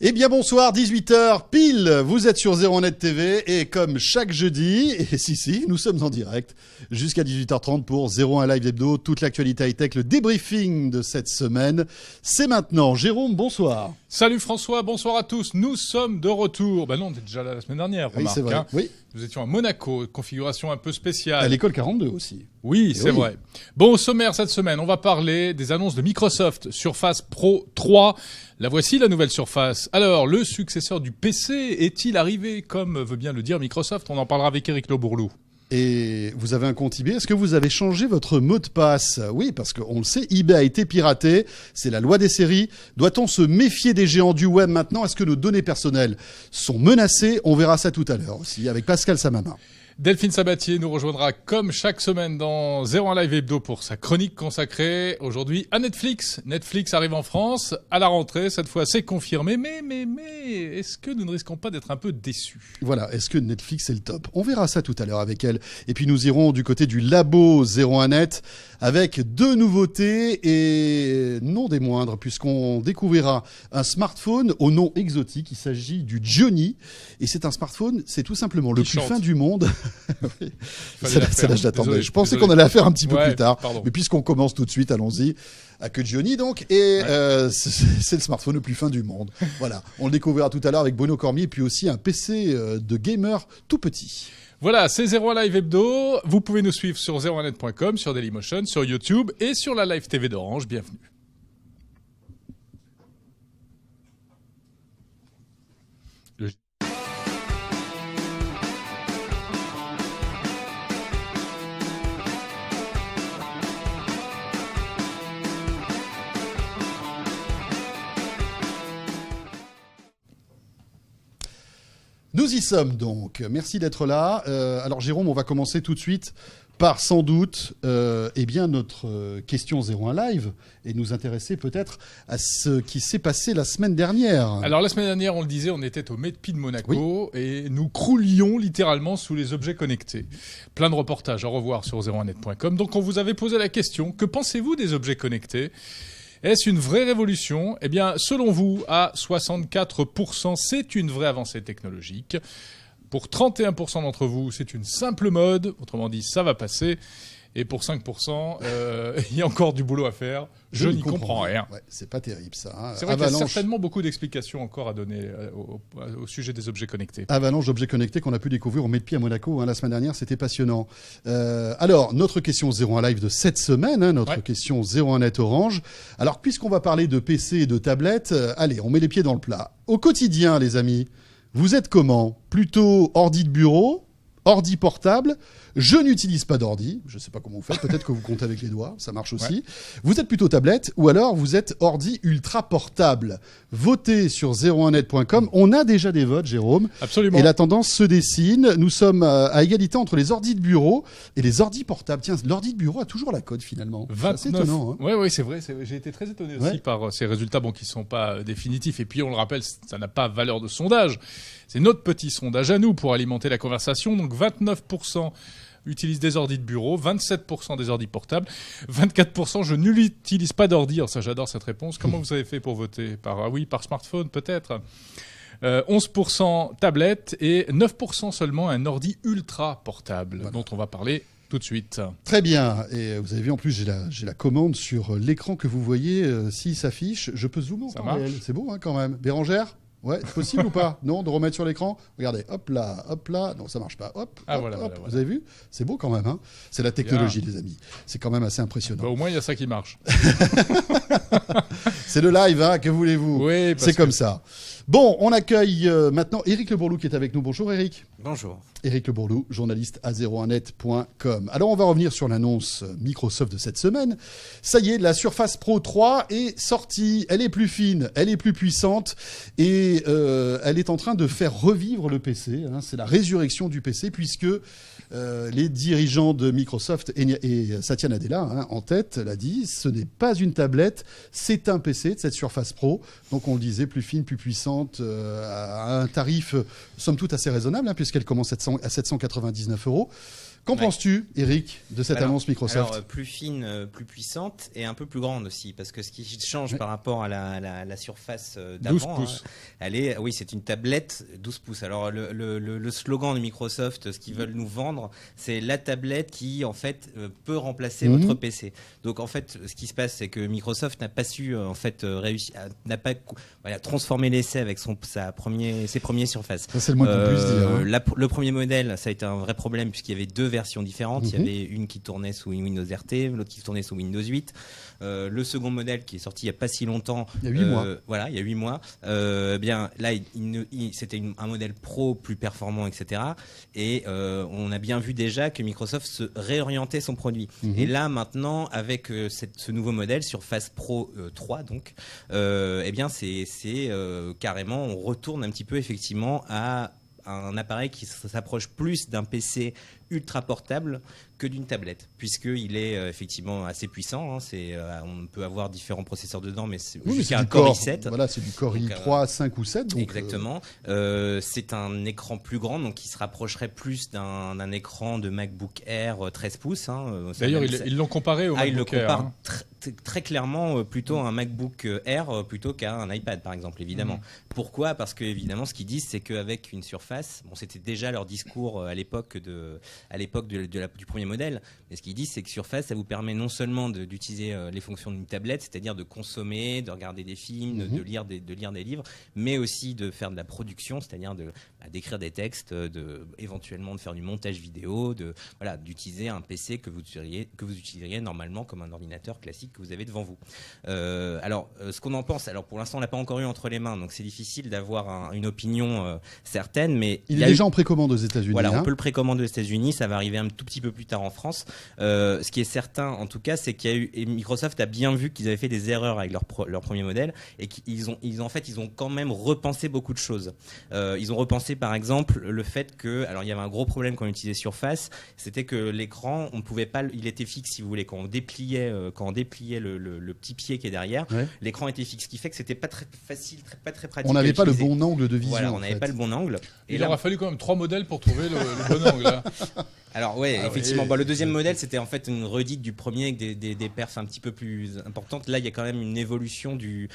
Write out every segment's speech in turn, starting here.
Eh bien bonsoir, 18h pile, vous êtes sur 01net TV et comme chaque jeudi, et si, nous sommes en direct jusqu'à 18h30 pour 01 Live Hebdo, toute l'actualité high-tech, le débriefing de cette semaine. C'est maintenant. Jérôme, bonsoir. Salut François, bonsoir à tous. Nous sommes de retour. Ben non, on était déjà là la semaine dernière, Oui, c'est vrai. Hein. Oui. Nous étions à Monaco, configuration un peu spéciale. À l'école 42 aussi. Oui, c'est vrai. Bon, au sommaire cette semaine, on va parler des annonces de Microsoft Surface Pro 3. La voici, la nouvelle Surface. Alors, le successeur du PC est-il arrivé, comme veut bien le dire Microsoft? On en parlera avec Eric Le Bourlou. Et vous avez un compte eBay. Est-ce que vous avez changé votre mot de passe? Oui, parce qu'on le sait, eBay a été piraté. C'est la loi des séries. Doit-on se méfier des géants du web maintenant? Est-ce que nos données personnelles sont menacées? On verra ça tout à l'heure aussi avec Pascal Samama. Delphine Sabatier nous rejoindra comme chaque semaine dans 01 Live Hebdo pour sa chronique consacrée aujourd'hui à Netflix. Netflix arrive en France à la rentrée, cette fois c'est confirmé, mais est-ce que nous ne risquons pas d'être un peu déçus? Voilà, est-ce que Netflix est le top? On verra ça tout à l'heure avec elle. Et puis nous irons du côté du labo 01net avec deux nouveautés et non des moindres puisqu'on découvrira un smartphone au nom exotique. Il s'agit du Johnny et c'est un smartphone, c'est tout simplement le plus fin du monde. Oui. Celle-là, je l'attendais. Je pensais qu'on allait la faire un petit peu plus tard. Pardon. Mais puisqu'on commence tout de suite, allons-y. À que Johnny, donc. Et c'est le smartphone le plus fin du monde. Voilà. On le découvrira tout à l'heure avec Bruno Cormier. Et puis aussi un PC de gamer tout petit. Voilà, c'est 01 Live Hebdo. Vous pouvez nous suivre sur 01net.com, sur Dailymotion, sur YouTube et sur la Live TV d'Orange. Bienvenue. Nous y sommes donc. Merci d'être là. Alors Jérôme, on va commencer tout de suite par sans doute bien notre question 01 Live et nous intéresser peut-être à ce qui s'est passé la semaine dernière. Alors la semaine dernière, on le disait, on était au MEDPI de Monaco et nous croulions littéralement sous les objets connectés. Plein de reportages à revoir sur 01net.com. Donc on vous avait posé la question, que pensez-vous des objets connectés ? Est-ce une vraie révolution? Eh bien, selon vous, à 64%, c'est une vraie avancée technologique. Pour 31% d'entre vous, c'est une simple mode. Autrement dit, ça va passer. Et pour 5%, il y a encore du boulot à faire. Je n'y comprends rien. Ouais, c'est pas terrible, ça. Hein. C'est vrai qu'il y a certainement beaucoup d'explications encore à donner au sujet des objets connectés. Avalanche d'objets connectés qu'on a pu découvrir au MEDPI à Monaco la semaine dernière. C'était passionnant. Alors, notre question 01 Live de cette semaine, notre question 01 Net Orange. Alors, puisqu'on va parler de PC et de tablettes, allez, on met les pieds dans le plat. Au quotidien, les amis, vous êtes comment? Plutôt ordi de bureau, ordi portable? Je n'utilise pas d'ordi. Je ne sais pas comment vous faites. Peut-être que vous comptez avec les doigts. Ça marche aussi. Ouais. Vous êtes plutôt tablette ou alors vous êtes ordi ultra portable. Votez sur 01net.com. On a déjà des votes, Jérôme. Absolument. Et la tendance se dessine. Nous sommes à égalité entre les ordis de bureau et les ordis portables. Tiens, l'ordi de bureau a toujours la cote finalement. 29. C'est étonnant. Hein. Oui, c'est vrai. J'ai été très étonné aussi par ces résultats qui ne sont pas définitifs. Et puis, on le rappelle, ça n'a pas valeur de sondage. C'est notre petit sondage à nous pour alimenter la conversation. Donc, 29% utilisent des ordis de bureau, 27% des ordis portables, 24% je n'utilise pas d'ordi. Alors ça, j'adore cette réponse. Comment vous avez fait pour voter? Par smartphone peut-être. 11% tablette et 9% seulement un ordi ultra portable, dont on va parler tout de suite. Très bien. Et vous avez vu, en plus, j'ai la commande sur l'écran que vous voyez. S'il s'affiche, je peux zoomer en temps réel. C'est beau quand même. Bérangère? Ouais, c'est possible ou pas? Non, de remettre sur l'écran? Regardez, hop là. Non, ça marche pas. Hop. Voilà. Vous avez vu? C'est beau quand même. Hein, c'est la technologie, les amis. C'est quand même assez impressionnant. Au moins, il y a ça qui marche. C'est le live, hein, que voulez-vous? Oui, c'est comme ça. Bon, on accueille maintenant Eric Le Bourlou qui est avec nous. Bonjour Eric. Bonjour. Eric Le Bourlou, journaliste à 01net.com. Alors on va revenir sur l'annonce Microsoft de cette semaine. Ça y est, la Surface Pro 3 est sortie. Elle est plus fine, elle est plus puissante et elle est en train de faire revivre le PC. Hein. C'est la résurrection du PC puisque les dirigeants de Microsoft et Satya Nadella en tête l'a dit, ce n'est pas une tablette, c'est un PC de cette Surface Pro. Donc on le disait, plus fine, plus puissante, à un tarif somme toute assez raisonnable puisqu'elle commence à 799 €. Qu'en penses-tu, Eric, de cette annonce Microsoft? Alors, plus fine, plus puissante et un peu plus grande aussi, parce que ce qui change par rapport à la Surface d'avant, 12 pouces. Oui, c'est une tablette 12 pouces. Alors le slogan de Microsoft, ce qu'ils veulent nous vendre, c'est la tablette qui en fait peut remplacer votre PC. Donc en fait, ce qui se passe, c'est que Microsoft n'a pas su n'a pas transformé l'essai avec ses premiers Surface. Ça, c'est le moins qu'on puisse dire. Hein. Le premier modèle, ça a été un vrai problème puisqu'il y avait deux versions différentes. Il y avait une qui tournait sous Windows RT, l'autre qui tournait sous Windows 8. Le second modèle qui est sorti il n'y a pas si longtemps. Il y a 8 mois. Voilà, il y a 8 mois. Bien là, c'était un modèle pro plus performant, etc. Et on a bien vu déjà que Microsoft se réorientait son produit. Et là, maintenant, avec ce nouveau modèle Surface Pro 3, donc, bien, c'est carrément, on retourne un petit peu effectivement à un appareil qui s'approche plus d'un PC ultra portable que d'une tablette, puisqu'il est effectivement assez puissant. On peut avoir différents processeurs dedans, mais c'est jusqu'à un Core i7. Voilà, c'est du Core i3, 5 ou 7. Donc exactement. C'est un écran plus grand, donc qui se rapprocherait plus d'un écran de MacBook Air 13 pouces. D'ailleurs, ils l'ont comparé au MacBook Air. Ils le comparent très clairement plutôt à un MacBook Air plutôt qu'à un iPad, par exemple, évidemment. Pourquoi ? Parce que, évidemment, ce qu'ils disent, c'est qu'avec une Surface, c'était déjà leur discours à l'époque du premier modèle, mais ce qu'ils disent, c'est que Surface, ça vous permet non seulement d'utiliser les fonctions d'une tablette, c'est-à-dire de consommer, de regarder des films, de lire des livres, mais aussi de faire de la production, c'est-à-dire d'écrire des textes, éventuellement de faire du montage vidéo, d'utiliser un PC que vous utiliseriez normalement comme un ordinateur classique que vous avez devant vous. Ce qu'on en pense, alors pour l'instant on l'a pas encore eu entre les mains, donc c'est difficile d'avoir une opinion certaine, mais il est déjà en précommande aux États-Unis. Voilà, on peut le précommander aux États-Unis, ça va arriver un tout petit peu plus tard en France. Ce qui est certain, en tout cas, c'est et Microsoft a bien vu qu'ils avaient fait des erreurs avec leur premier modèle et qu'ils ont quand même repensé beaucoup de choses. Ils ont repensé par exemple le fait que, alors il y avait un gros problème quand on utilisait Surface, c'était que l'écran, on ne pouvait pas, il était fixe si vous voulez, quand on dépliait le petit pied qui est derrière, l'écran était fixe, ce qui fait que c'était pas très facile, pas très pratique. On n'avait pas le bon angle de vision. Voilà, on n'avait pas le bon angle. Il aura fallu quand même 3 modèles pour trouver le bon angle. Là. Alors effectivement, le deuxième modèle c'était en fait une redite du premier avec des perfs un petit peu plus importantes. Là il y a quand même une évolution du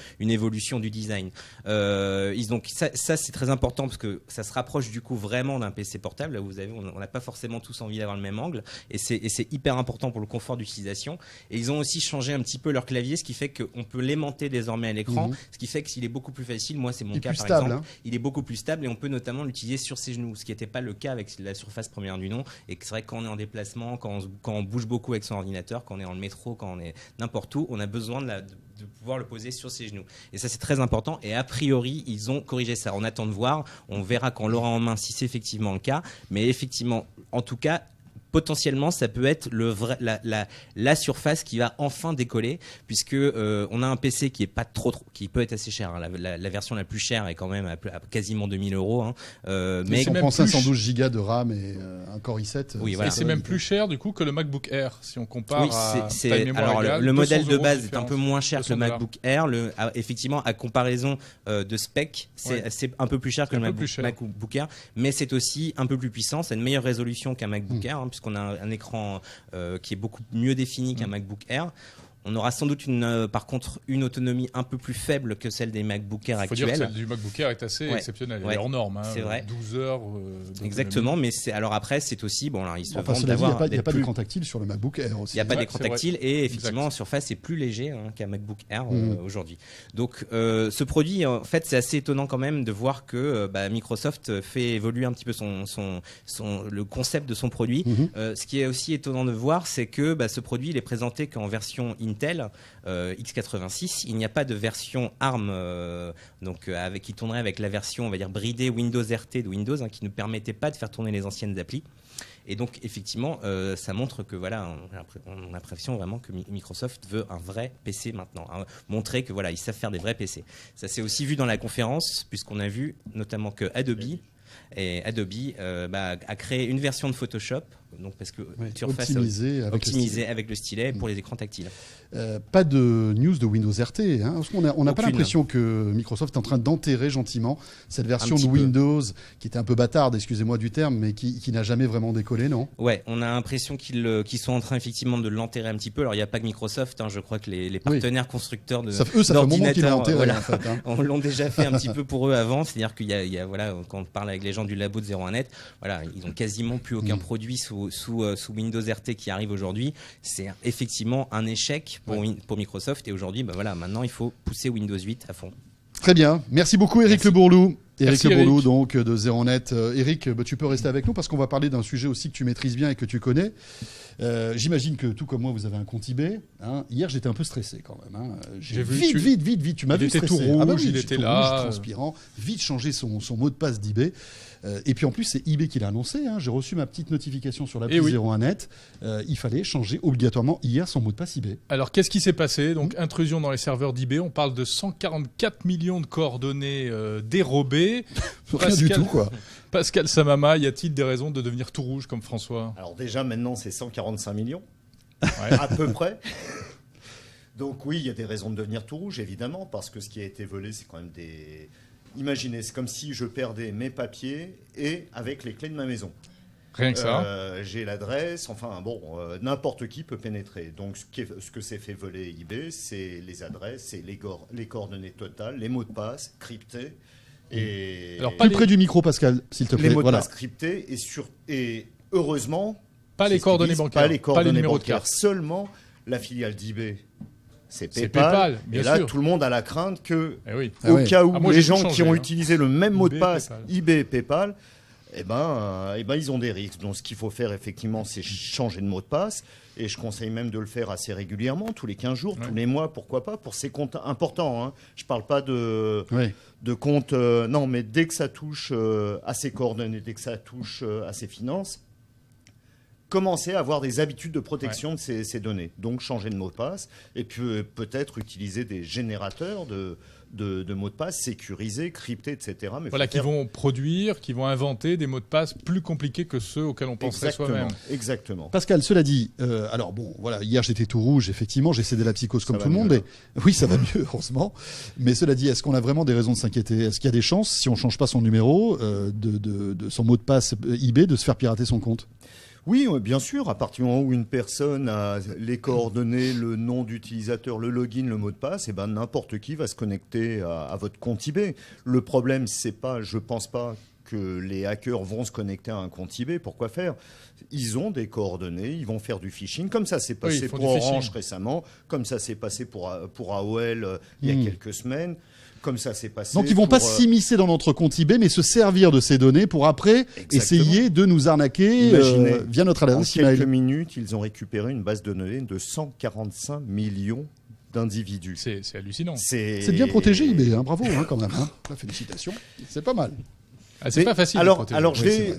design. Donc ça c'est très important parce que ça se rapproche du coup vraiment d'un PC portable. Là on n'a pas forcément tous envie d'avoir le même angle et c'est hyper important pour le confort d'utilisation. Et ils ont aussi changé un petit peu leur clavier, ce qui fait qu'on peut l'aimanter désormais à l'écran, ce qui fait qu'il est beaucoup plus facile. Moi c'est mon cas par exemple. Il est beaucoup plus stable et on peut notamment l'utiliser sur ses genoux, ce qui n'était pas le cas avec la Surface première du nom. Et c'est vrai que quand on est en déplacement, quand on bouge beaucoup avec son ordinateur, quand on est dans le métro, quand on est n'importe où, on a besoin de pouvoir le poser sur ses genoux. Et ça, c'est très important. Et a priori, ils ont corrigé ça. On attend de voir. On verra quand on l'aura en main si c'est effectivement le cas. Mais effectivement, en tout cas, potentiellement, ça peut être la Surface qui va enfin décoller, puisque on a un PC qui est pas qui peut être assez cher. Hein. La version la plus chère est quand même à quasiment 2000 €. Hein. Mais on prend 512 Go de RAM et un Core i7. Oui, voilà. Et c'est même plus cher du coup que le MacBook Air, si on compare. Le modèle de base est un peu moins cher que le MacBook Air. Effectivement, à comparaison de spec, c'est un peu plus cher que le MacBook Air, mais c'est aussi un peu plus puissant. C'est une meilleure résolution qu'un MacBook Air. Hein, puisqu'on a un écran qui est beaucoup mieux défini qu'un MacBook Air. On aura sans doute par contre une autonomie un peu plus faible que celle des MacBook Air actuels. Il faut dire que celle du MacBook Air est assez exceptionnelle. Elle est hors norme. Hein, c'est vrai. 12 heures. Exactement, mais alors après c'est aussi il se vend d'avoir. Il n'y a pas d'écran tactile sur le MacBook Air aussi. Il n'y a pas d'écran tactile et effectivement Surface est plus léger qu'un MacBook Air aujourd'hui. Donc ce produit, en fait, c'est assez étonnant quand même de voir que Microsoft fait évoluer un petit peu le concept de son produit. Ce qui est aussi étonnant de voir, c'est que ce produit il est présenté qu'en version Intel x86. Il n'y a pas de version ARM qui tournerait avec la version, on va dire, bridée Windows RT de Windows, qui ne permettait pas de faire tourner les anciennes applis. Et donc effectivement, ça montre que on a l'impression vraiment que Microsoft veut un vrai PC maintenant, montrer que ils savent faire des vrais PC. Ça s'est aussi vu dans la conférence, puisqu'on a vu notamment que Adobe a créé une version de Photoshop Donc parce que Surface optimisé avec le stylet pour les écrans tactiles. Pas de news de Windows RT. Hein, parce qu'on n'a pas l'impression que Microsoft est en train d'enterrer gentiment cette version de Windows qui était un peu bâtarde, excusez-moi du terme, mais qui n'a jamais vraiment décollé, non? Ouais, on a l'impression qu'ils sont en train effectivement de l'enterrer un petit peu. Alors il n'y a pas que Microsoft, je crois que les partenaires constructeurs ça fait un moment qu'ils l'ont enterré en fait. Hein. On l'ont déjà fait un petit peu pour eux avant, c'est-à-dire qu'il y a voilà, quand on parle avec les gens du labo de 01net, voilà, ils ont quasiment plus aucun produit sous Windows RT qui arrive aujourd'hui. C'est effectivement un échec pour Microsoft et aujourd'hui, maintenant il faut pousser Windows 8 à fond. Très bien, merci beaucoup Eric Le Bourlou. Eric Le Bourlou, donc de 01net. Eric, tu peux rester avec nous parce qu'on va parler d'un sujet aussi que tu maîtrises bien et que tu connais. J'imagine que tout comme moi, vous avez un compte eBay. Hein. Hier, j'étais un peu stressé quand même. Hein. J'ai vite. Tu m'as vu stressé. Il était tout rouge, il était là. Rouge, transpirant. Vite changer son mot de passe d'eBay. Et puis en plus, c'est eBay qui l'a annoncé. Hein. J'ai reçu ma petite notification sur l'appli 01net. Il fallait changer obligatoirement hier son mot de passe eBay. Alors, qu'est-ce qui s'est passé? Donc, intrusion dans les serveurs d'eBay. On parle de 144 millions de coordonnées dérobées. Rien du tout, quoi. Pascal Samama, y a-t-il des raisons de devenir tout rouge comme François? Alors déjà, maintenant, c'est 145 millions, à peu près. Donc oui, il y a des raisons de devenir tout rouge, évidemment, parce que ce qui a été volé, c'est quand même des... Imaginez, c'est comme si je perdais mes papiers et avec les clés de ma maison. Rien que ça. J'ai l'adresse, n'importe qui peut pénétrer. Donc ce que s'est fait voler eBay, c'est les adresses, c'est les coordonnées totales, les mots de passe cryptés. Et alors, plus près du micro, Pascal, s'il te plaît. Les mots de passe cryptés et heureusement, pas les coordonnées bancaires, pas les numéros de carte. Seulement la filiale d'eBay, c'est PayPal. Bien et là, sûr. tout le monde a la crainte que, au cas où les gens qui ont utilisé le même mot de passe, eBay et PayPal, ils ont des risques. Donc, ce qu'il faut faire, effectivement, c'est changer de mot de passe. Et je conseille même de le faire assez régulièrement, tous les 15 jours, tous les mois, pourquoi pas, pour ces comptes importants. Hein. Je ne parle pas de comptes... non, mais dès que ça touche à ses coordonnées, dès que ça touche à ses finances, commencer à avoir des habitudes de protection de ces données. Donc, changer de mot de passe et puis peut-être utiliser des générateurs de mots de passe sécurisés, cryptés, etc. Mais voilà, qui vont produire, qui vont inventer des mots de passe plus compliqués que ceux auxquels on penserait soi-même. Exactement. Pascal, cela dit, alors bon, voilà, hier j'étais tout rouge, effectivement, j'ai cédé la psychose comme tout le monde. Oui, ça va mieux, heureusement. Mais cela dit, est-ce qu'on a vraiment des raisons de s'inquiéter? Est-ce qu'il y a des chances, si on ne change pas son numéro, de son mot de passe eBay, de se faire pirater son compte? Oui, bien sûr. À partir du moment où une personne a les coordonnées, le nom d'utilisateur, le login, le mot de passe, n'importe qui va se connecter à votre compte eBay. Le problème, c'est pas, je pense pas que les hackers vont se connecter à un compte eBay. Pourquoi faire? Ils ont des coordonnées, ils vont faire du phishing, comme ça s'est passé pour Orange récemment, comme ça s'est passé pour AOL il y a quelques semaines. Comme ça s'est passé. Donc ils vont pas s'immiscer dans notre compte eBay, mais se servir de ces données pour après essayer de nous arnaquer via notre adresse email. En quelques minutes, ils ont récupéré une base de données de 145 millions d'individus. C'est hallucinant. C'est bien protégé eBay, hein, bravo quand même. Hein. Félicitations, c'est pas mal. C'est pas facile. Alors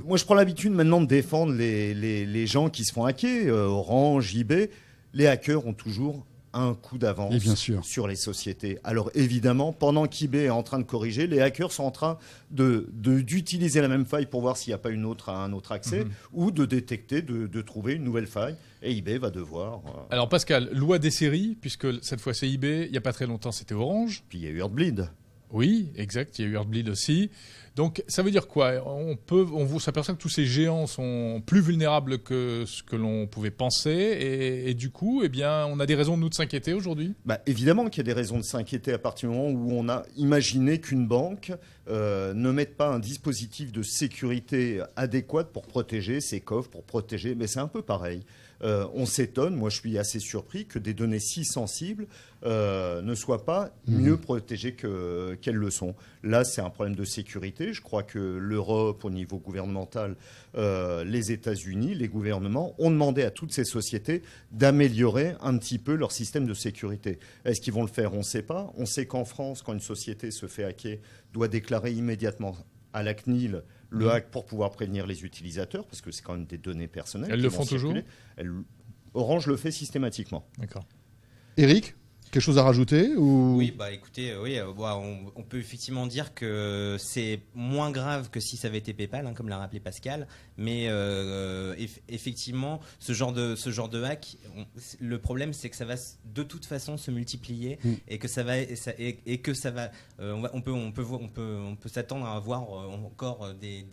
moi je prends l'habitude maintenant de défendre les gens qui se font hacker, Orange, eBay. Les hackers ont toujours un coup d'avance sur les sociétés. Alors évidemment, pendant qu'eBay est en train de corriger, les hackers sont en train d'utiliser la même faille pour voir s'il n'y a pas un autre accès ou de détecter, de trouver une nouvelle faille. Et eBay va devoir... Alors Pascal, loi des séries, puisque cette fois c'est eBay, il n'y a pas très longtemps c'était Orange. Puis il y a eu Heartbleed. Oui, exact, il y a eu Heartbleed aussi. Donc ça veut dire quoi? On s'aperçoit que tous ces géants sont plus vulnérables que ce que l'on pouvait penser et du coup, on a des raisons de nous s'inquiéter aujourd'hui? Évidemment qu'il y a des raisons de s'inquiéter à partir du moment où on a imaginé qu'une banque ne mette pas un dispositif de sécurité adéquat pour protéger ses coffres, mais c'est un peu pareil. On s'étonne, moi je suis assez surpris que des données si sensibles ne soient pas mieux protégées qu'elles le sont. Là, c'est un problème de sécurité. Je crois que l'Europe, au niveau gouvernemental, les États-Unis, les gouvernements ont demandé à toutes ces sociétés d'améliorer un petit peu leur système de sécurité. Est-ce qu'ils vont le faire? On ne sait pas. On sait qu'en France, quand une société se fait hacker, doit déclarer immédiatement à la CNIL le hack pour pouvoir prévenir les utilisateurs, parce que c'est quand même des données personnelles. Elles le font toujours? Orange le fait systématiquement. D'accord. Eric? Quelque chose à rajouter ou... Oui, bah écoutez, on peut effectivement dire que c'est moins grave que si ça avait été PayPal, comme l'a rappelé Pascal, mais effectivement, ce genre de hack, le problème c'est que ça va de toute façon se multiplier et que ça va, on peut s'attendre à avoir encore des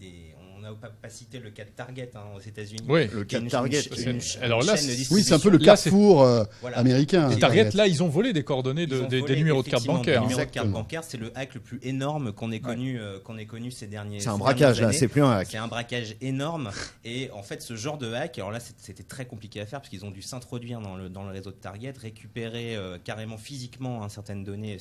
on n'a pas cité le cas de Target aux États-Unis. Oui, le cas de Target. Alors là, oui, c'est un peu le Carrefour américain. Et Target, là, ils ont volé des coordonnées des numéros de carte bancaire. Les numéros de carte bancaire, c'est le hack le plus énorme qu'on ait connu ces derniers. C'est un braquage, là, c'est plus un hack. C'est un braquage énorme. Et en fait, ce genre de hack, alors là, c'était très compliqué à faire parce qu'ils ont dû s'introduire dans le réseau de Target, récupérer carrément physiquement certaines données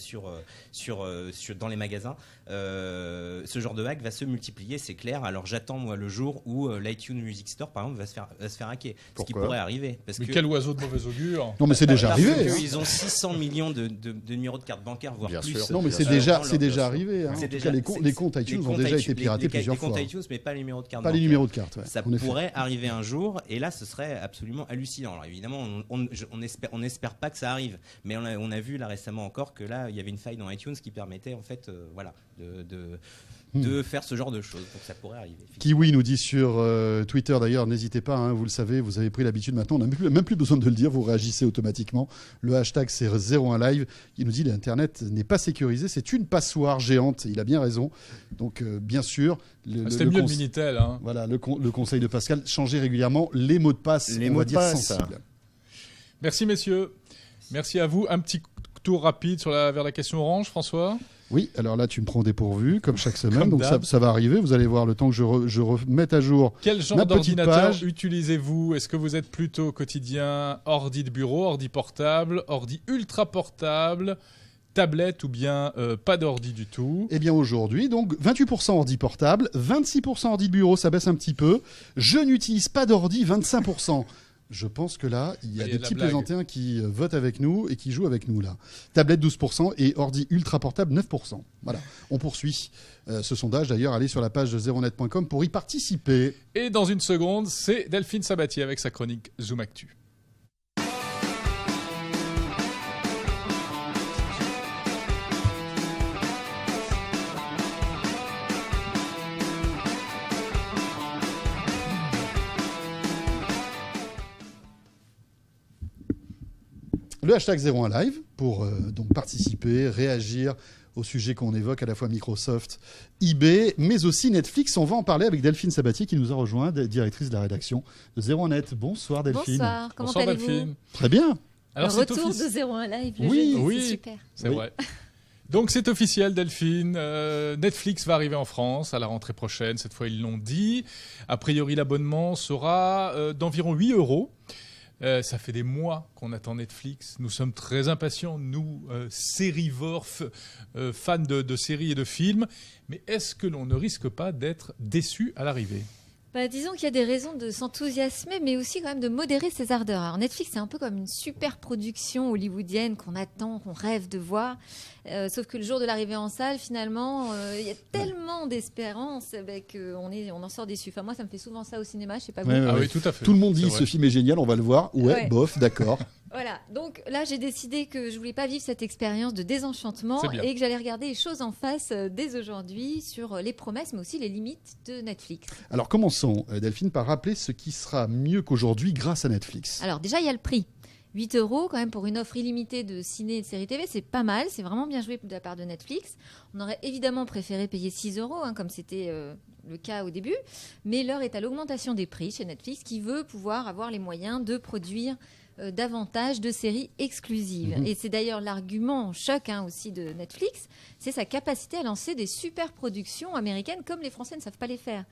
dans les magasins. Ce genre de hack va se multiplier, c'est clair. Alors j'attends moi le jour où l'iTunes Music Store par exemple va se faire hacker. Ce qui pourrait arriver. Mais quel oiseau de mauvais augure. Non mais c'est déjà arrivé. Ils ont 600 millions de numéros de carte bancaire, voire bien plus. sûr. Non mais c'est déjà arrivé. En tout cas, les comptes iTunes ont déjà été piratés plusieurs fois. Les comptes iTunes, mais pas les numéros de carte bancaire. Pas les numéros de carte. Ça pourrait arriver un jour, et là ce serait absolument hallucinant. Alors évidemment, on espère pas que ça arrive, mais on a vu là récemment encore que là il y avait une faille dans iTunes qui permettait en fait de faire ce genre de choses. Donc ça pourrait arriver. Kiwi nous dit sur Twitter d'ailleurs, n'hésitez pas, vous le savez, vous avez pris l'habitude maintenant, on n'a même plus besoin de le dire, vous réagissez automatiquement. Le hashtag c'est 01live. Il nous dit l'Internet n'est pas sécurisé, c'est une passoire géante. Il a bien raison. Donc bien sûr. C'était mieux le Minitel. Voilà, le conseil de Pascal, changez régulièrement les mots de passe, sensibles. Merci messieurs. Merci à vous. Un petit tour rapide vers la question orange, François. Oui, alors là, tu me prends dépourvu, comme chaque semaine. Donc ça va arriver. Vous allez voir le temps que je remette à jour. Quel genre d'ordinateur utilisez-vous? Est-ce que vous êtes plutôt quotidien, ordi de bureau, ordi portable, ordi ultra portable, tablette ou bien pas d'ordi du tout? Eh bien aujourd'hui, donc 28% ordi portable, 26% ordi de bureau, ça baisse un petit peu. Je n'utilise pas d'ordi, 25%. Je pense que là, il y a des petits plaisantiens qui votent avec nous et qui jouent avec nous là. Tablette 12% et ordi ultra portable 9%. Voilà, on poursuit ce sondage. D'ailleurs, allez sur la page de 01net.com pour y participer. Et dans une seconde, c'est Delphine Sabatier avec sa chronique Zoom Actu. Le hashtag 01live pour donc participer, réagir au sujet qu'on évoque, à la fois Microsoft, eBay, mais aussi Netflix. On va en parler avec Delphine Sabatier qui nous a rejoint, directrice de la rédaction de 01net. Bonsoir Delphine. Bonsoir, comment allez-vous? Delphine. Très bien. Alors, le retour de 01live, oui, c'est super. C'est vrai. Donc c'est officiel Delphine, Netflix va arriver en France à la rentrée prochaine, cette fois ils l'ont dit. A priori l'abonnement sera d'environ 8 €. Ça fait des mois qu'on attend Netflix. Nous sommes très impatients, nous, sérivores, fans de séries et de films. Mais est-ce que l'on ne risque pas d'être déçus à l'arrivée ? Disons qu'il y a des raisons de s'enthousiasmer, mais aussi quand même de modérer ses ardeurs. Alors Netflix, c'est un peu comme une super production hollywoodienne qu'on attend, qu'on rêve de voir. Sauf que le jour de l'arrivée en salle, finalement, il y a tellement d'espérance qu'on en sort déçu. Enfin, moi, ça me fait souvent ça au cinéma, je sais pas vous. Ah oui, tout à fait. Tout le monde dit ce film est génial, on va le voir. Ouais. Bof, d'accord. Voilà, donc là j'ai décidé que je voulais pas vivre cette expérience de désenchantement et que j'allais regarder les choses en face dès aujourd'hui sur les promesses mais aussi les limites de Netflix. Alors commençons Delphine par rappeler ce qui sera mieux qu'aujourd'hui grâce à Netflix. Alors déjà il y a le prix. 8 € quand même pour une offre illimitée de ciné et de séries TV, c'est pas mal, c'est vraiment bien joué de la part de Netflix. On aurait évidemment préféré payer 6 € comme c'était le cas au début, mais l'heure est à l'augmentation des prix chez Netflix qui veut pouvoir avoir les moyens de produire davantage de séries exclusives. Et c'est d'ailleurs l'argument choc aussi de Netflix, c'est sa capacité à lancer des super productions américaines comme les Français ne savent pas les faire.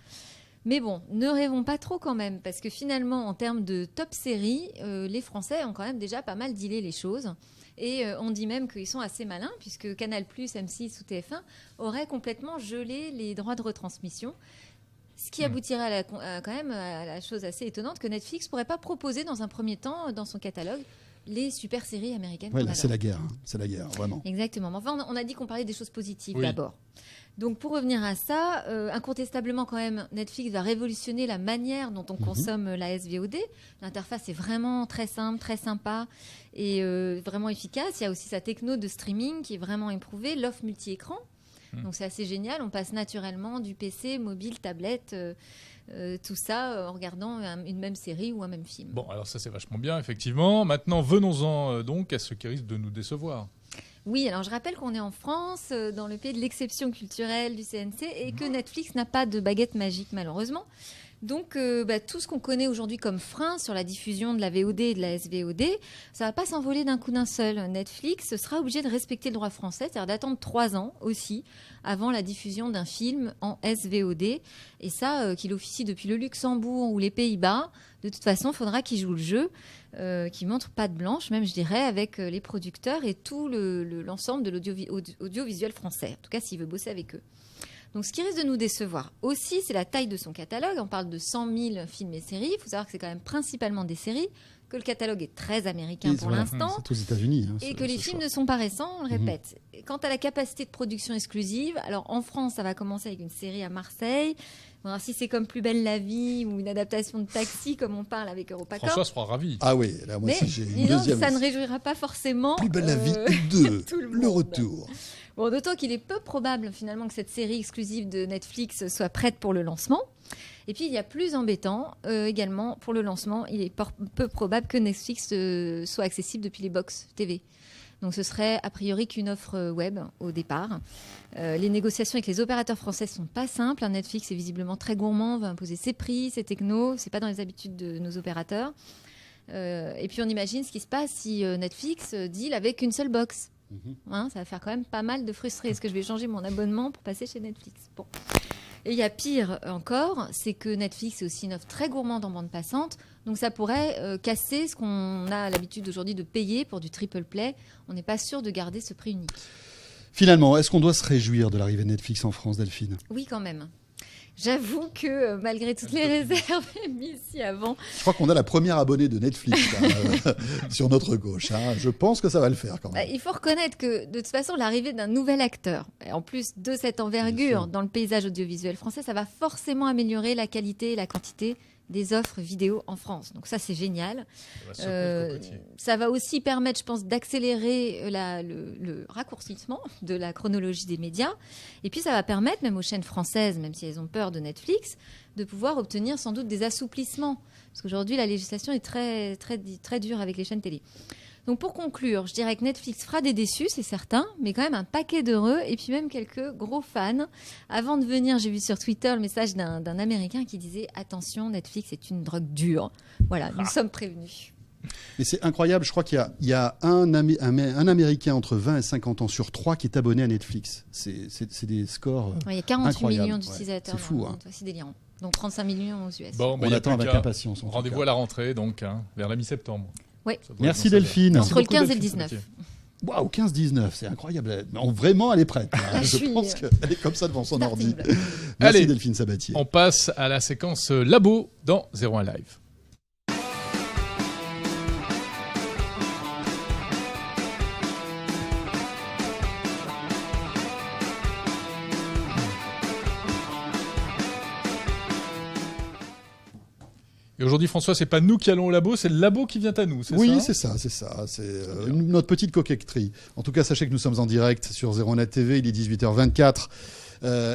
Mais bon, ne rêvons pas trop quand même, parce que finalement, en termes de top séries, les Français ont quand même déjà pas mal dealé les choses. Et on dit même qu'ils sont assez malins, puisque Canal+, M6 ou TF1 auraient complètement gelé les droits de retransmission. Ce qui aboutirait quand même à la chose assez étonnante que Netflix ne pourrait pas proposer dans un premier temps dans son catalogue les super séries américaines. Ouais, qu'on là, adore. c'est la guerre. C'est la guerre, vraiment. Exactement. Mais enfin, on a dit qu'on parlait des choses positives Oui. d'abord. Donc, pour revenir à ça, incontestablement, quand même, Netflix va révolutionner la manière dont on consomme la SVOD. L'interface est vraiment très simple, très sympa et vraiment efficace. Il y a aussi sa techno de streaming qui est vraiment éprouvée, l'offre multi-écran. Donc, c'est assez génial. On passe naturellement du PC, mobile, tablette, tout ça en regardant une même série ou un même film. Bon, alors ça c'est vachement bien, effectivement. Maintenant, venons-en donc à ce qui risque de nous décevoir. Oui, alors je rappelle qu'on est en France, dans le pays de l'exception culturelle du CNC, et que Netflix n'a pas de baguette magique, malheureusement. Donc, tout ce qu'on connaît aujourd'hui comme frein sur la diffusion de la VOD et de la SVOD, ça ne va pas s'envoler d'un coup d'un seul. Netflix sera obligé de respecter le droit français, c'est-à-dire d'attendre 3 ans aussi avant la diffusion d'un film en SVOD. Et ça, qu'il officie depuis le Luxembourg ou les Pays-Bas, de toute façon, il faudra qu'il joue le jeu, qu'il montre patte blanche, même je dirais, avec les producteurs et tout l'ensemble de l'audiovisuel français. En tout cas, s'il veut bosser avec eux. Donc, ce qui risque de nous décevoir aussi, c'est la taille de son catalogue. On parle de 100 000 films et séries. Il faut savoir que c'est quand même principalement des séries, que le catalogue est très américain pour l'instant, C'est aux États-Unis. Hein, et que les films ne sont pas récents, on le répète. Quant à la capacité de production exclusive, alors en France, ça va commencer avec une série à Marseille. Bon, alors, si c'est comme Plus belle la vie ou une adaptation de Taxi, comme on parle avec EuropaCorp. François sera ravi. Ah oui, là, moi Mais aussi, j'ai une disons que deuxième. ça ne réjouira pas forcément Plus belle la vie 2, tout le le monde. retour. Bon, d'autant qu'il est peu probable finalement que cette série exclusive de Netflix soit prête pour le lancement. Et puis il y a plus embêtant également pour le lancement, il est peu probable que Netflix soit accessible depuis les box TV. Donc ce serait a priori qu'une offre web au départ. Les négociations avec les opérateurs français sont pas simples. Netflix est visiblement très gourmand, va imposer ses prix, ses technos. C'est pas dans les habitudes de nos opérateurs. Et puis on imagine ce qui se passe si Netflix deal avec une seule box. Hein, ça va faire quand même pas mal de frustrés. Est-ce que je vais changer mon abonnement pour passer chez Netflix? Bon. Et il y a pire encore, c'est que Netflix est aussi une offre très gourmande en bande passante. Donc ça pourrait casser ce qu'on a l'habitude aujourd'hui de payer pour du triple play. On n'est pas sûr de garder ce prix unique. Finalement, est-ce qu'on doit se réjouir de l'arrivée de Netflix en France, Delphine? Oui, quand même. J'avoue que malgré toutes les réserves émises ici avant, Je crois qu'on a la première abonnée de Netflix là, sur notre gauche. Hein. Je pense que ça va le faire quand même. il faut reconnaître que de toute façon, l'arrivée d'un nouvel acteur, et en plus de cette Bien envergure sûr. dans le paysage audiovisuel français, ça va forcément améliorer la qualité et la quantité des offres vidéo en France. Donc ça, c'est génial. Ça va secouer le cocotier. Ça va aussi permettre, je pense, d'accélérer le raccourcissement de la chronologie des médias. Et puis, ça va permettre, même aux chaînes françaises, même si elles ont peur de Netflix, de pouvoir obtenir sans doute des assouplissements. Parce qu'aujourd'hui, la législation est très, très, très dure avec les chaînes télé. Donc, pour conclure, je dirais que Netflix fera des déçus, c'est certain, mais quand même un paquet d'heureux et puis même quelques gros fans. Avant de venir, j'ai vu sur Twitter le message d'un Américain qui disait « Attention, Netflix est une drogue dure ». Voilà, nous sommes prévenus. Mais c'est incroyable, je crois qu'il y a un Américain entre 20 et 50 ans sur 3 qui est abonné à Netflix. C'est des scores... Ouais, il y a 48 incroyable. millions Ouais, d'utilisateurs. c'est fou, dans le hein. monde. C'est délirant. Donc 35 millions aux US. Bon, On y a attend plus avec qu'à. impatience. en tout Rendez-vous cas. à la rentrée, donc, vers la mi-septembre. Oui. Ça devrait Merci bien se Delphine. faire. Entre le beaucoup, 15 et le Delphine 19. Sabatier. Waouh, 15-19, c'est incroyable. Vraiment, elle est prête. Ah, Je je pense suis- qu'elle est comme ça devant son ordi. Starting. Merci Allez. Delphine Sabatier. On passe à la séquence labo dans 01 Live. Et aujourd'hui, François, c'est pas nous qui allons au labo, c'est le labo qui vient à nous, c'est Oui, ça c'est ça. C'est notre petite coquetterie. En tout cas, sachez que nous sommes en direct sur 01net TV, il est 18h24.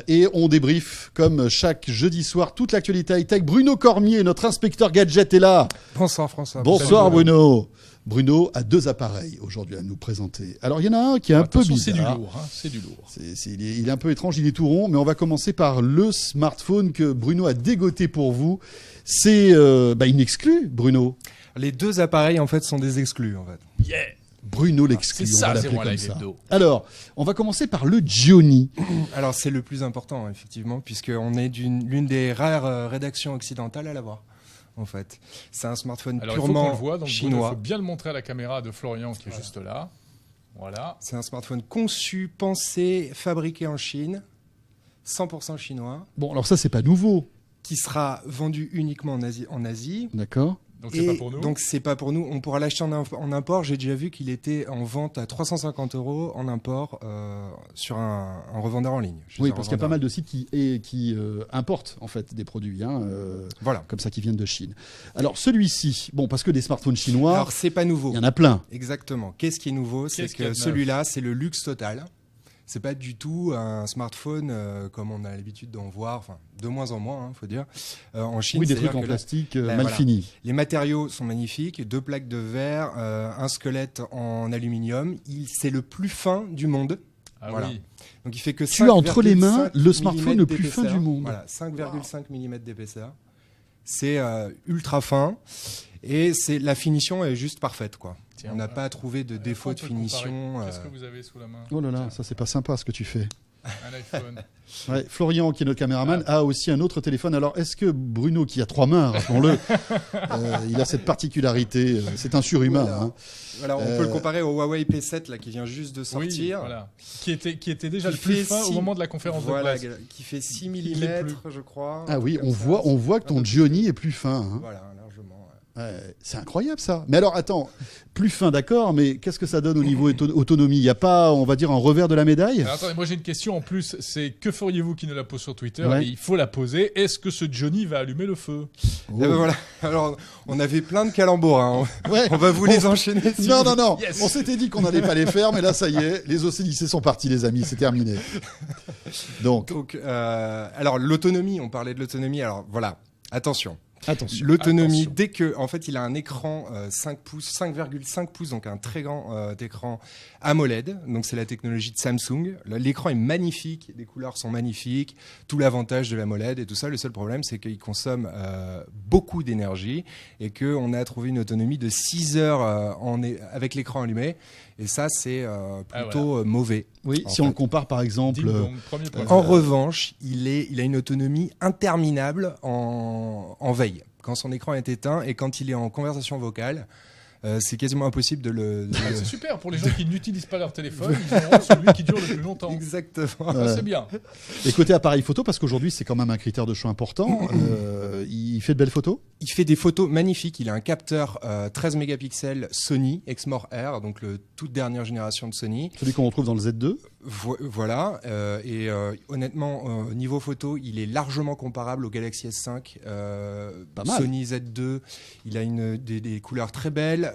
Et on débriefe, comme chaque jeudi soir, toute l'actualité high-tech. Bruno Cormier, notre inspecteur gadget, est là. Bonsoir François. Bonsoir Salut, Bruno. Bruno a 2 appareils aujourd'hui à nous présenter. Alors, il y en a un qui est un peu Attention, c'est du bizarre. lourd, hein, c'est du lourd. Il est un peu étrange, il est tout rond, mais on va commencer par le smartphone que Bruno a dégoté pour vous. C'est une exclue, Bruno. Les 2 appareils en fait sont des exclus en fait. Yeah. Bruno l'exclut, C'est on ça, va l'appeler 01 comme Live ça. Hebdo. Alors, on va commencer par le Gioni. Alors c'est le plus important effectivement puisqu'on est l'une des rares rédactions occidentales à l'avoir en fait. C'est un smartphone Alors, il faut qu'on purement le voit, donc il chinois. faut bien le montrer à la caméra de Florian qui est juste là. Voilà. C'est un smartphone conçu, pensé, fabriqué en Chine, 100% chinois, Bon, alors ça, c'est pas nouveau, qui sera vendu uniquement en Asie. d'accord? Donc c'est pas pour nous. Donc c'est pas pour nous. On pourra l'acheter en import. J'ai déjà vu qu'il était en vente à 350 € en import sur un revendeur en ligne. Oui, parce qu'il y a pas mal de sites qui importent en fait des produits, voilà, comme ça, qui viennent de Chine. Alors celui-ci, bon, parce que des smartphones chinois, alors c'est pas nouveau. Il y en a plein. Exactement. Qu'est-ce qui est nouveau? C'est que celui-là, c'est le luxe total. C'est pas du tout un smartphone comme on a l'habitude d'en voir, enfin de moins en moins, faut dire. En Chine, oui, des trucs en plastique mal finis. Les matériaux sont magnifiques, 2 plaques de verre, un squelette en aluminium. C'est le plus fin du monde. Ah voilà. oui. Donc il fait que tu as entre les mains le smartphone le plus fin du monde. Voilà, 5,5 mm d'épaisseur. C'est ultra fin et la finition est juste parfaite, quoi. Tiens, on n'a pas trouvé de défaut de finition. Qu'est-ce que vous avez sous la main? Oh là là, ça c'est pas sympa ce que tu fais. Un iPhone. Ouais, Florian, qui est notre caméraman, a aussi un autre téléphone. Alors, est-ce que Bruno, qui a 3 mains, rappelons-le, il a cette particularité, c'est un surhumain. Voilà. Hein. Alors, on peut le comparer au Huawei P7 là, qui vient juste de sortir. Oui, voilà. Qui était déjà le plus fin au moment de la conférence de presse. Qui fait 6 mm, je crois. Ah oui, on voit que ton Johnny est plus fin. Hein. Voilà, largement. C'est incroyable ça. Mais alors attends, plus fin d'accord, mais qu'est-ce que ça donne au niveau autonomie? Il n'y a pas, on va dire, un revers de la médaille? Alors, attendez, moi j'ai une question en plus, c'est que feriez-vous qui ne la pose sur Twitter? Ouais. Et il faut la poser. Est-ce que ce Johnny va allumer le feu? Oh. Voilà. Alors, on avait plein de calembours. Hein. Ouais. On va vous les enchaîner. Non. Yes. On s'était dit qu'on n'allait pas les faire, mais là ça y est, les OCDC sont partis, les amis, c'est terminé. Donc alors l'autonomie, on parlait de l'autonomie. Alors voilà, attention. L'autonomie, dès que, en fait, il a un écran 5,5 pouces, donc un très grand écran AMOLED. Donc c'est la technologie de Samsung. L'écran est magnifique, les couleurs sont magnifiques, tout l'avantage de l'AMOLED et tout ça. Le seul problème, c'est qu'il consomme beaucoup d'énergie et qu'on a trouvé une autonomie de 6 heures avec l'écran allumé. Et ça, c'est plutôt mauvais. Oui, si on le compare par exemple. En revanche, il a une autonomie interminable en veille. Quand son écran est éteint et quand il est en conversation vocale, c'est quasiment impossible de le... C'est super pour les gens qui n'utilisent pas leur téléphone, ils auront celui qui dure le plus longtemps. Exactement. C'est bien. Et côté appareil photo, parce qu'aujourd'hui c'est quand même un critère de choix important, il fait de belles photos? Il fait des photos magnifiques. Il a un capteur 13 mégapixels Sony Exmor R, donc le toute dernière génération de Sony. Celui qu'on retrouve dans le Z2. Voilà. Honnêtement, au niveau photo, il est largement comparable au Galaxy S5. Pas mal. Sony Z2. Il a des couleurs très belles.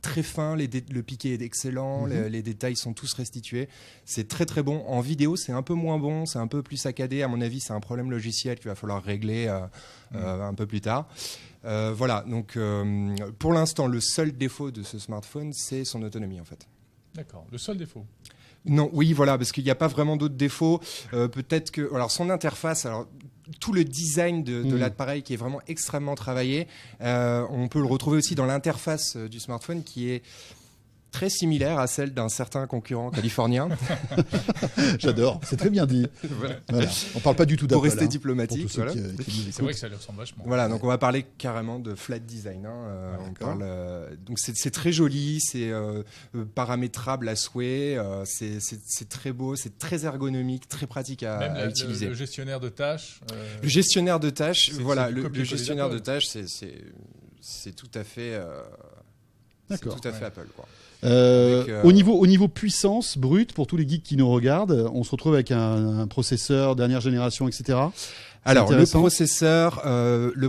Très fin, le piqué est excellent, les détails sont tous restitués. C'est très très bon. En vidéo, c'est un peu moins bon, c'est un peu plus saccadé. À mon avis, c'est un problème logiciel qu'il va falloir régler un peu plus tard. Voilà, donc pour l'instant, le seul défaut de ce smartphone, c'est son autonomie en fait. D'accord, le seul défaut. Non, oui, voilà, parce qu'il n'y a pas vraiment d'autres défauts. Peut-être que, alors, son interface, alors tout le design de l'appareil qui est vraiment extrêmement travaillé, on peut le retrouver aussi dans l'interface du smartphone qui est très similaire à celle d'un certain concurrent californien. J'adore, c'est très bien dit. Voilà. On parle pas du tout d'Apple. Pour rester diplomatique. Voilà. C'est vrai que ça lui ressemble vachement. Voilà, donc on va parler carrément de flat design. On parle, donc c'est très joli, c'est paramétrable à souhait, c'est très beau, c'est très ergonomique, très pratique à utiliser. Le gestionnaire de tâches. Le gestionnaire de tâches, voilà, le gestionnaire de tâches, c'est tout à fait. D'accord. C'est tout à fait Apple, quoi. Au niveau puissance brute, pour tous les geeks qui nous regardent, on se retrouve avec un processeur dernière génération, etc. Alors le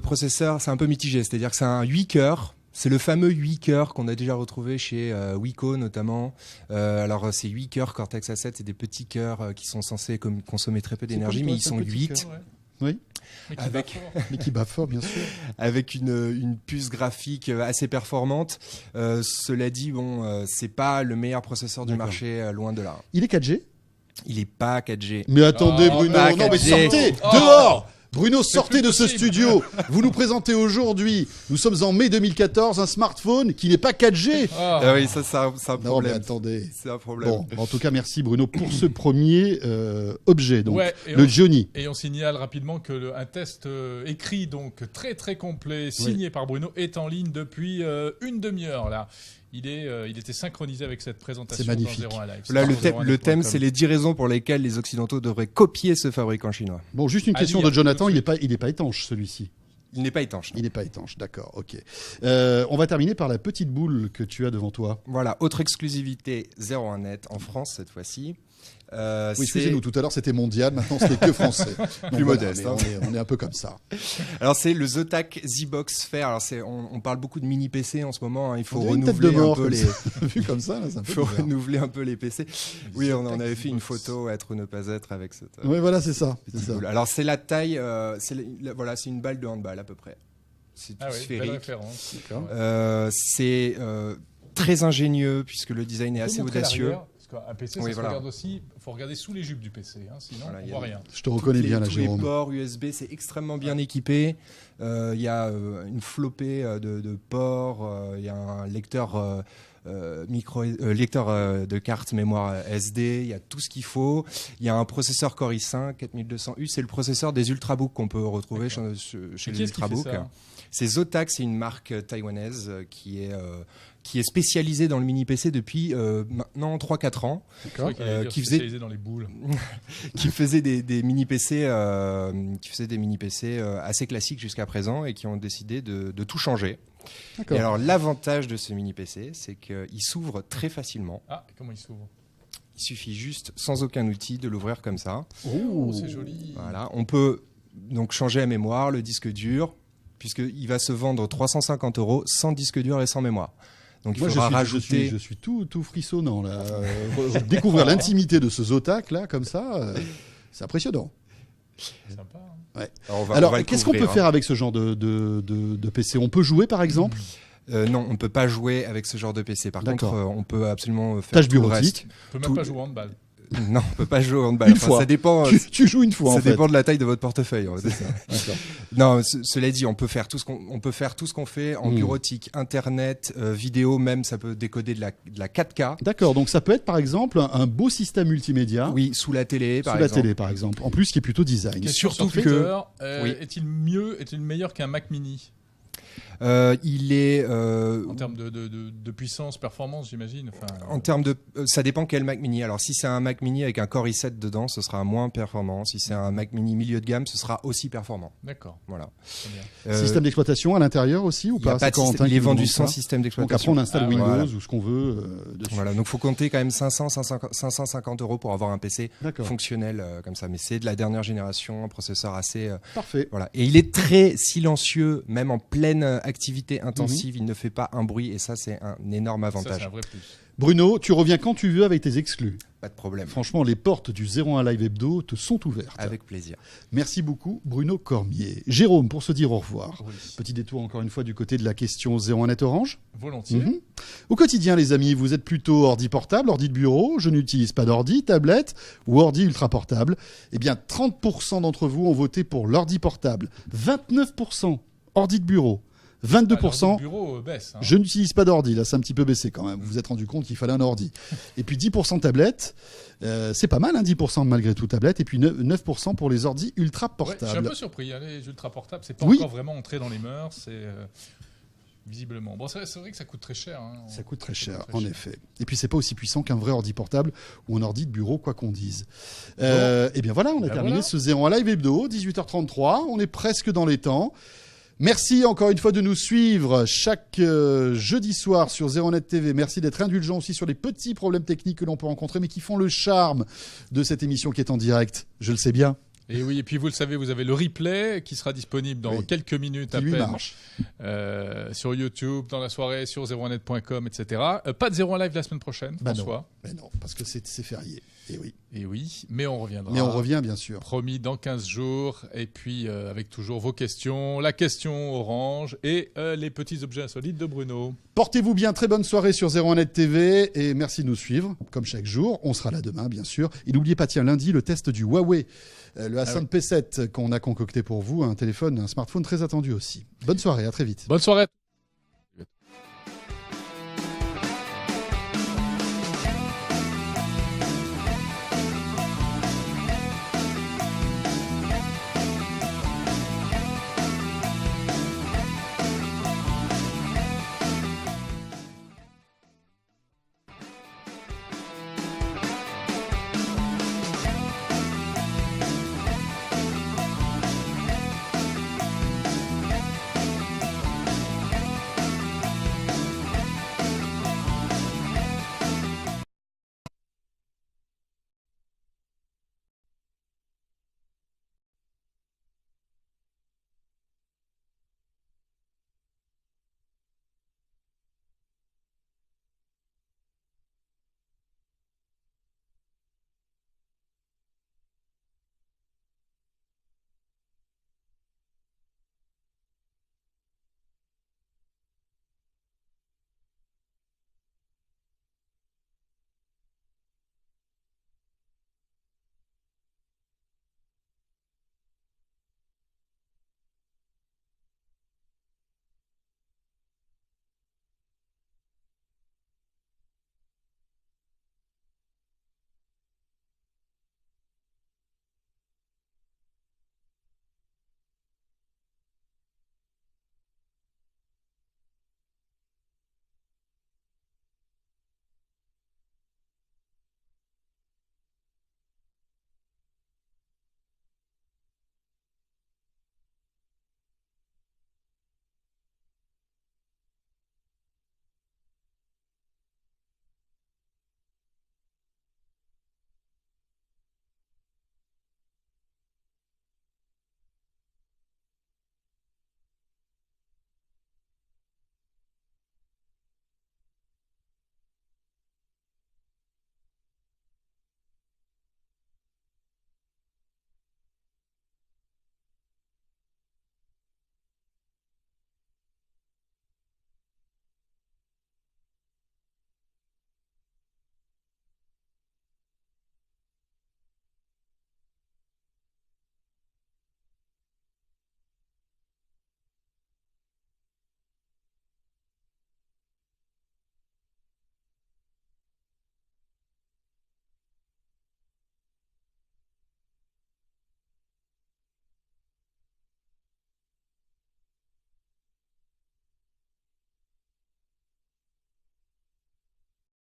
processeur, c'est un peu mitigé, c'est-à-dire que c'est un 8 cœurs. C'est le fameux 8 cœurs qu'on a déjà retrouvé chez Wiko notamment. Alors c'est 8 cœurs Cortex A7, c'est des petits cœurs qui sont censés consommer très peu d'énergie, mais ils sont 8. Cœur, ouais. Oui. Mais qui bat fort, bien sûr. Avec une puce graphique assez performante. Cela dit, c'est pas le meilleur processeur du marché, loin de là. Il est 4G? Il est pas 4G. Mais attendez, Bruno, non mais sortez dehors. Bruno, sortez de ce studio. Vous nous présentez aujourd'hui, nous sommes en mai 2014, un smartphone qui n'est pas 4G. Oui, ça c'est un problème. Non, mais attendez. C'est un problème. Bon, en tout cas, merci Bruno pour ce premier objet, donc le Johnny. Et on signale rapidement que un test écrit, donc très très complet, signé par Bruno, est en ligne depuis une demi-heure là. Il était synchronisé avec cette présentation dans 01 Live. Là, le thème, c'est les 10 raisons pour lesquelles les Occidentaux devraient copier ce fabricant chinois. Bon, juste une question de Jonathan, il est pas étanche celui-ci. Il n'est pas étanche. Il n'est pas étanche, d'accord, ok. On va terminer par la petite boule que tu as devant toi. Voilà, autre exclusivité 01net en France cette fois-ci. Oui, excusez-nous, tout à l'heure c'était mondial, maintenant c'était que français. Donc, Plus modeste. On est un peu comme ça. Alors c'est le Zotac Z-Box Fair. Alors on parle beaucoup de mini PC en ce moment. Hein. Il faut On dirait une tête de renouveler un mort, peu comme les. ça. Vu comme ça, là, c'est un peu faut bizarre. renouveler un peu les PC. Oui, on avait fait une photo être ou ne pas être avec cette. Oui, voilà, c'est ça. C'est ça. Alors c'est la taille. Voilà, c'est une balle de handball à peu près. C'est tout Ah oui, belle sphérique. référence. C'est très ingénieux puisque le design est On peut assez montrer audacieux. l'arrière, parce qu'un PC, ça Oui, se voilà. regarde aussi. Il faut regarder sous les jupes du PC, hein, sinon Voilà, on y a voit des- rien. Je te reconnais bien là, Tous les Jérôme. ports USB, c'est extrêmement bien équipé. Il y a une flopée de ports. Il y a un lecteur lecteur de carte mémoire SD. Il y a tout ce qu'il faut. Il y a un processeur Core i5 4200U. C'est le processeur des Ultrabooks qu'on peut retrouver chez Et les qui est-ce qui fait Ultrabooks. ça C'est Zotac, c'est une marque taïwanaise qui est spécialisée dans le mini PC depuis maintenant 3-4 ans. Je crois qu'il allait dire qui faisait- spécialisé dans les boules. qui faisait des mini PC, assez classiques jusqu'à présent et qui ont décidé de tout changer. Et D'accord. alors l'avantage de ce mini PC, c'est qu'il s'ouvre très facilement. Ah, comment il s'ouvre? Il suffit juste, sans aucun outil, de l'ouvrir comme ça. Oh, c'est joli. Voilà. On peut donc changer la mémoire, le disque dur, puisqu'il va se vendre 350 € sans disque dur et sans mémoire. Donc il Moi, faudra je rajouter. suis tout frissonnant là. Découvrir l'intimité de ce Zotac là, comme ça, c'est impressionnant. Sympa. Hein. Alors, on va le qu'est-ce qu'on peut couvrir, faire avec ce genre de PC? On peut jouer, par exemple, Non, on ne peut pas jouer avec ce genre de PC. Par contre, D'accord. on peut absolument faire Tâche tout le bureautique. On peut même Tout- pas jouer au handball. Non, on peut pas jouer au handball. Une fois. Ça dépend. Tu joues une fois, Ça en fait. dépend de la taille de votre portefeuille. C'est ça. D'accord. Non, cela dit, on peut faire tout ce qu'on fait en bureautique, internet, vidéo, même ça peut décoder de la 4K. D'accord. Donc, ça peut être, par exemple, un beau système multimédia. Oui, sous la télé, par Sous la exemple. télé, par exemple. En plus, qui est plutôt design. Question surtout sur que- Twitter, Oui. est-il meilleur qu'un Mac Mini Il est en termes de puissance, performance, j'imagine. Enfin, en termes de, ça dépend quel Mac Mini. Alors si c'est un Mac Mini avec un Core i7 dedans, ce sera moins performant. Si c'est un Mac Mini milieu de gamme, ce sera aussi performant. D'accord. Voilà. Très bien. Système d'exploitation à l'intérieur aussi ou il y a pas? pas C'est de système- Corentin il qui est nous vendu demande sans ça. système Donc d'exploitation. après, on installe Ah, Windows voilà. ou ce qu'on veut dessus. Voilà, donc faut compter quand même 550 € pour avoir un PC D'accord. fonctionnel comme ça. Mais c'est de la dernière génération, un processeur assez. Parfait. Voilà. Et il est très silencieux, même en pleine activité intensive. Il ne fait pas un bruit et ça, c'est un énorme Ça, c'est avantage. un vrai plus. Bruno, tu reviens quand tu veux avec tes exclus. Pas de problème. Franchement, les portes du 01 Live Hebdo te sont ouvertes. Avec plaisir. Merci beaucoup, Bruno Cormier. Jérôme, pour se dire au revoir. Oui. Petit détour encore une fois du côté de la question 01 Net Orange. Volontiers. Au quotidien, les amis, vous êtes plutôt ordi portable, ordi de bureau, je n'utilise pas d'ordi, tablette ou ordi ultra portable. Eh bien, 30% d'entre vous ont voté pour l'ordi portable, 29% ordi de bureau, 22%. Le bureau baisse. Hein. Je n'utilise pas d'ordi, là c'est un petit peu baissé quand même. Vous vous êtes rendu compte qu'il fallait un ordi. Et puis 10% tablette, c'est pas mal, hein, 10% malgré tout tablette. Et puis 9% pour les ordis ultra Ouais, je suis un portables. peu surpris. Hein, les ultra portables, c'est pas Oui. encore vraiment entré dans les mœurs. C'est visiblement. Bon, c'est vrai que ça coûte très cher. Hein. Ça coûte très cher, très en cher. effet. Et puis c'est pas aussi puissant qu'un vrai ordi portable ou un ordi de bureau, quoi qu'on dise. Et bien voilà, on a Ben terminé voilà. ce 01 Live Hebdo, 18h33. On est presque dans les temps. Merci encore une fois de nous suivre chaque jeudi soir sur 01net TV. Merci d'être indulgent aussi sur les petits problèmes techniques que l'on peut rencontrer, mais qui font le charme de cette émission qui est en direct. Je le sais bien, Et oui, et puis vous le savez, vous avez le replay qui sera disponible dans Oui. quelques minutes qui à lui peine marche. sur YouTube, dans la soirée, sur 01net.com, etc. Pas de 01 Live la semaine prochaine, Bah non. François. Mais non, parce que c'est férié. Et oui. Et oui, mais on reviendra. Mais on revient, bien sûr. Promis dans 15 jours. Et puis avec toujours vos questions, la question orange et les petits objets insolites de Bruno. Portez-vous bien, très bonne soirée sur 01net TV et merci de nous suivre, comme chaque jour. On sera là demain, bien sûr. Et n'oubliez pas, tiens, lundi, le test du Huawei, le Ascend P7 qu'on a concocté pour vous, un téléphone, un smartphone très attendu aussi. Bonne soirée, à très vite. Bonne soirée.